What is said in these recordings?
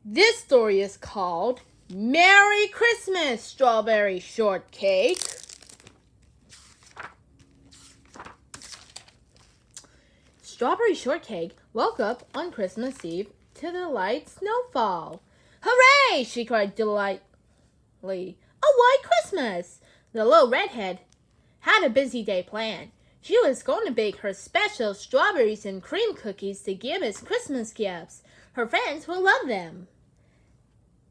This story is called Merry Christmas, Strawberry Shortcake. Strawberry Shortcake woke up on Christmas Eve to the light snowfall. Hooray! She cried delightedly. A white Christmas! The little redhead had a busy day planned. She was going to bake her special strawberries and cream cookies to give as Christmas gifts. Her friends will love them.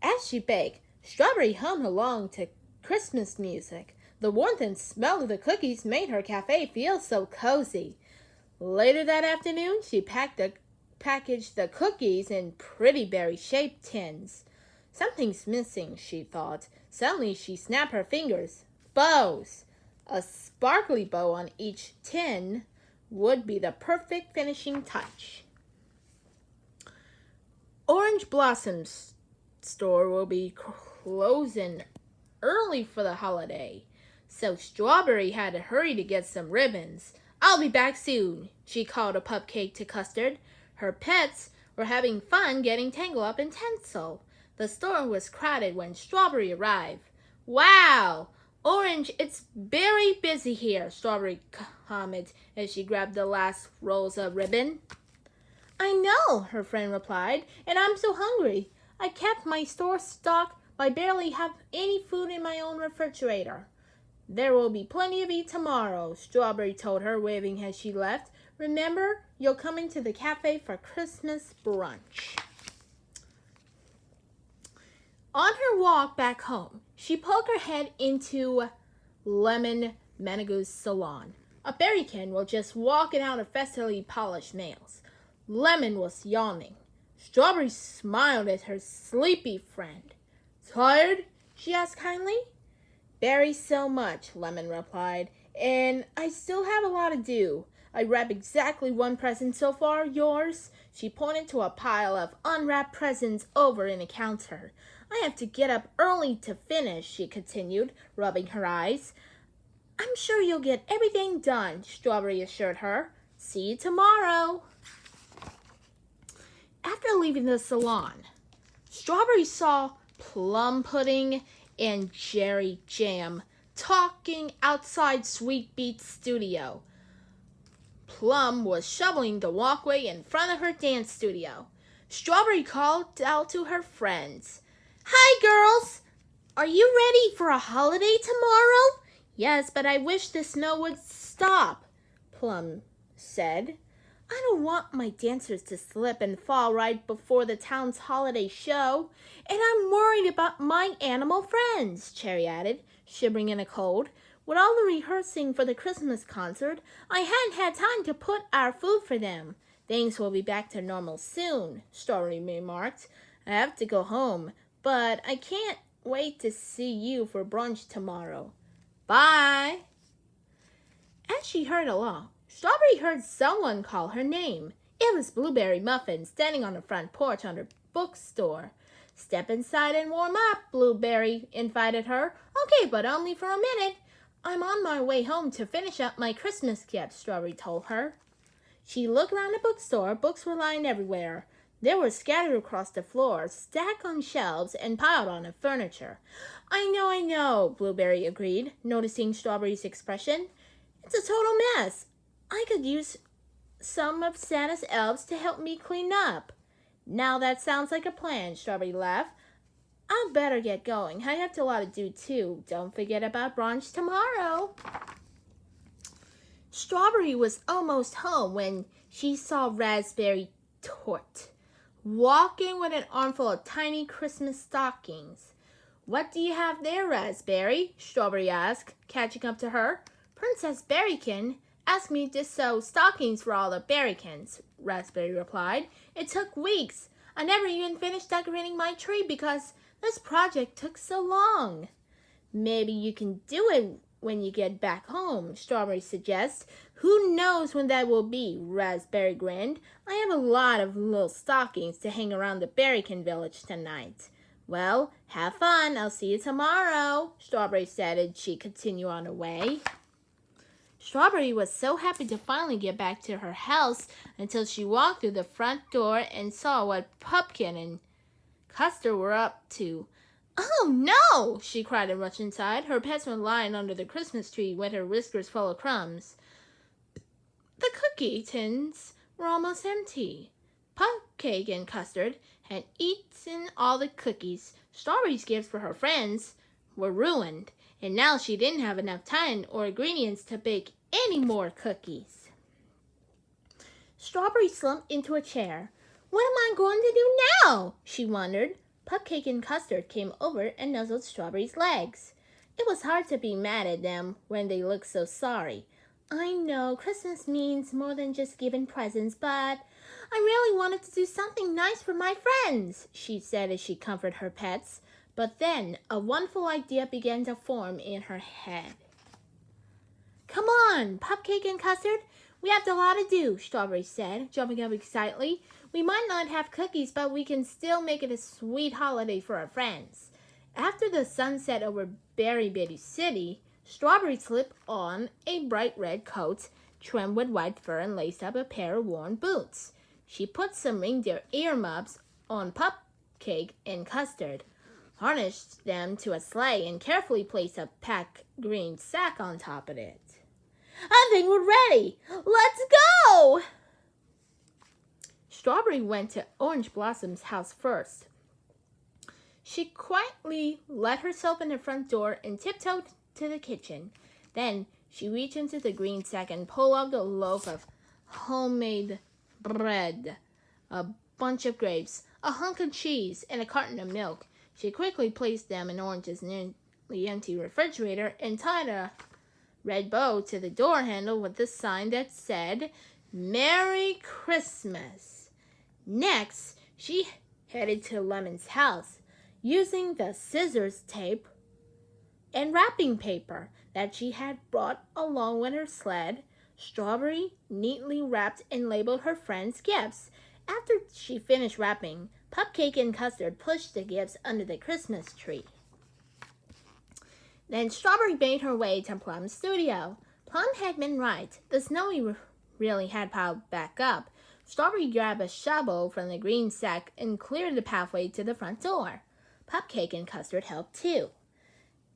As she baked, Strawberry hummed along to Christmas music. The warmth and smell of the cookies made her cafe feel so cozy. Later that afternoon, she packaged the cookies in pretty berry-shaped tins. Something's missing, she thought. Suddenly, she snapped her fingers. Bows! A sparkly bow on each tin would be the perfect finishing touch. Orange Blossom's store will be closing early for the holiday, so Strawberry had to hurry to get some ribbons. I'll be back soon, she called a cupcake to Custard. Her pets were having fun getting tangled up in tinsel. The store was crowded when Strawberry arrived. Wow! Orange, it's very busy here, Strawberry commented as she grabbed the last rolls of ribbon. I know, her friend replied, and I'm so hungry. I kept my store stocked, but I barely have any food in my own refrigerator. There will be plenty of it tomorrow, Strawberry told her, waving as she left. Remember, you'll come into the cafe for Christmas brunch. On her walk back home, she poked her head into Lemon Menegoo's salon. A berrykin was just walking out of festily polished nails. Lemon was yawning. Strawberry smiled at her sleepy friend. Tired? She asked kindly. Very so much, Lemon replied, and I still have a lot to do. I wrapped exactly one present so far. Yours? She pointed to a pile of unwrapped presents over in the counter. I have to get up early to finish, she continued, rubbing her eyes. I'm sure you'll get everything done, Strawberry assured her. See you tomorrow. After leaving the salon, Strawberry saw Plum Pudding and Jerry Jam talking outside Sweet Beat's studio. Plum was shoveling the walkway in front of her dance studio. Strawberry called out to her friends. Hi, girls! Are you ready for a holiday tomorrow? Yes, but I wish the snow would stop, Plum said. I don't want my dancers to slip and fall right before the town's holiday show. And I'm worried about my animal friends, Cherry added, shivering in the cold. With all the rehearsing for the Christmas concert, I hadn't had time to put our food for them. Things will be back to normal soon, Strawberry remarked. I have to go home, but I can't wait to see you for brunch tomorrow. Bye. As she hurried along, Strawberry heard someone call her name. It was Blueberry Muffin standing on the front porch on her bookstore. Step inside and warm up, Blueberry invited her. Okay, but only for a minute. I'm on my way home to finish up my Christmas gift, Strawberry told her. She looked around the bookstore. Books were lying everywhere. They were scattered across the floor, stacked on shelves, and piled on the furniture. I know, Blueberry agreed, noticing Strawberry's expression. It's a total mess. I could use some of Santa's elves to help me clean up. Now that sounds like a plan, Strawberry laughed. I'll better get going. I have a lot to do too. Don't forget about brunch tomorrow. Strawberry was almost home when she saw Raspberry Tort walking with an armful of tiny Christmas stockings. What do you have there, Raspberry? Strawberry asked, catching up to her. Princess Berrykin asked me to sew stockings for all the berrykins, Raspberry replied. It took weeks. I never even finished decorating my tree because this project took so long. Maybe you can do it when you get back home, Strawberry suggests. Who knows when that will be, Raspberry grinned. I have a lot of little stockings to hang around the berrykin village tonight. Well, have fun. I'll see you tomorrow, Strawberry said as she continued on her way. Strawberry was so happy to finally get back to her house until she walked through the front door and saw what Pumpkin and Custard were up to. "Oh, no!" she cried and rushed inside. Her pets were lying under the Christmas tree with her whiskers full of crumbs. The cookie tins were almost empty. Cupcake and Custard had eaten all the cookies. Strawberry's gifts for her friends were ruined, and now she didn't have enough time or ingredients to bake any more cookies. Strawberry slumped into a chair. "What am I going to do now?" she wondered. Cupcake and Custard came over and nuzzled Strawberry's legs. It was hard to be mad at them when they looked so sorry. "I know Christmas means more than just giving presents, but I really wanted to do something nice for my friends," she said as she comforted her pets. But then a wonderful idea began to form in her head. "Come on, Cupcake and Custard. We have a lot to do," Strawberry said, jumping up excitedly. "We might not have cookies, but we can still make it a sweet holiday for our friends." After the sun set over Berry Bitty City, Strawberry slipped on a bright red coat trimmed with white fur and laced up a pair of worn boots. She put some reindeer earmuffs on Cupcake and Custard, harnessed them to a sleigh, and carefully placed a packed green sack on top of it. "I think we're ready. Let's go!" Strawberry went to Orange Blossom's house first. She quietly let herself in the front door and tiptoed to the kitchen. Then she reached into the green sack and pulled out a loaf of homemade bread, a bunch of grapes, a hunk of cheese, and a carton of milk. She quickly placed them in Orange's nearly empty refrigerator and tied a red bow to the door handle with a sign that said, "Merry Christmas." Next, she headed to Lemon's house, using the scissors, tape, and wrapping paper that she had brought along with her sled. Strawberry neatly wrapped and labeled her friends' gifts. After she finished wrapping, Cupcake and Custard pushed the gifts under the Christmas tree. Then Strawberry made her way to Plum's studio. Plum had been right. The snow really had piled back up. Strawberry grabbed a shovel from the green sack and cleared the pathway to the front door. Cupcake and Custard helped too.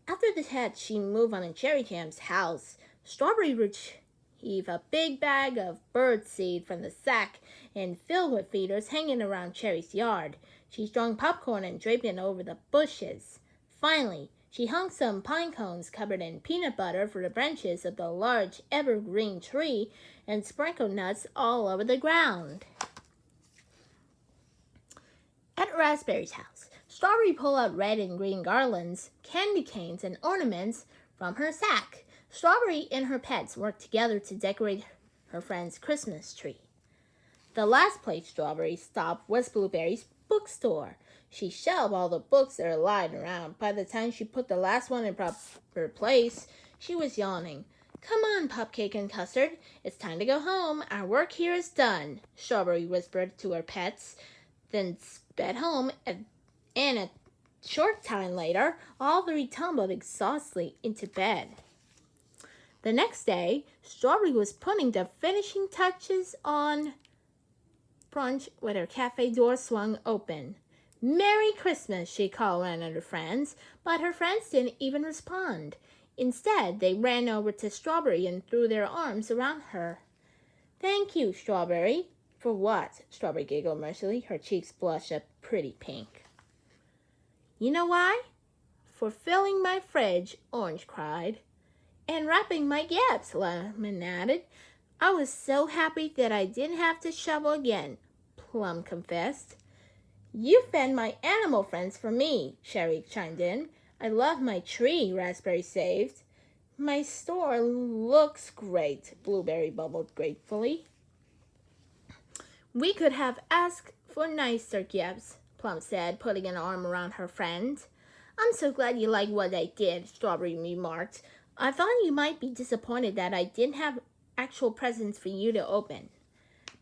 After the hat, she moved on to Cherry Jam's house. Strawberry retrieved a big bag of bird seed from the sack and filled with feeders hanging around Cherry's yard. She strung popcorn and draped it over the bushes. Finally, she hung some pine cones covered in peanut butter for the branches of the large evergreen tree and sprinkled nuts all over the ground. At Raspberry's house, Strawberry pulled out red and green garlands, candy canes, and ornaments from her sack. Strawberry and her pets worked together to decorate her friend's Christmas tree. The last place Strawberry stopped was Blueberry's bookstore. She shelved all the books that were lying around. By the time she put the last one in proper place, she was yawning. "Come on, Cupcake and Custard. It's time to go home. Our work here is done," Strawberry whispered to her pets, then sped home, and a short time later, all three tumbled exhaustedly into bed. The next day, Strawberry was putting the finishing touches on brunch when her cafe door swung open. "Merry Christmas," she called around at her friends, but her friends didn't even respond. Instead, they ran over to Strawberry and threw their arms around her. "Thank you, Strawberry." "For what?" Strawberry giggled mercilessly. Her cheeks blushed a pretty pink. "You know why?" "For filling my fridge," Orange cried. "And wrapping my gifts," Lemon added. "I was so happy that I didn't have to shovel again," Plum confessed. "You fed my animal friends for me," Cherry chimed in. "I love my tree," Raspberry saved. "My store looks great," Blueberry bubbled gratefully. "We could have asked for nicer gifts," Plum said, putting an arm around her friend. "I'm so glad you like what I did," Strawberry remarked. "I thought you might be disappointed that I didn't have actual presents for you to open."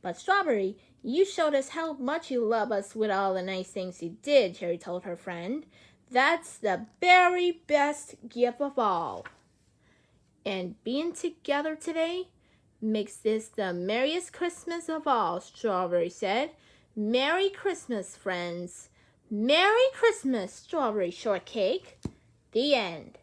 "But Strawberry, you showed us how much you love us with all the nice things you did," Cherry told her friend. "That's the very best gift of all. And being together today makes this the merriest Christmas of all," Strawberry said. "Merry Christmas, friends. Merry Christmas, Strawberry Shortcake. The end.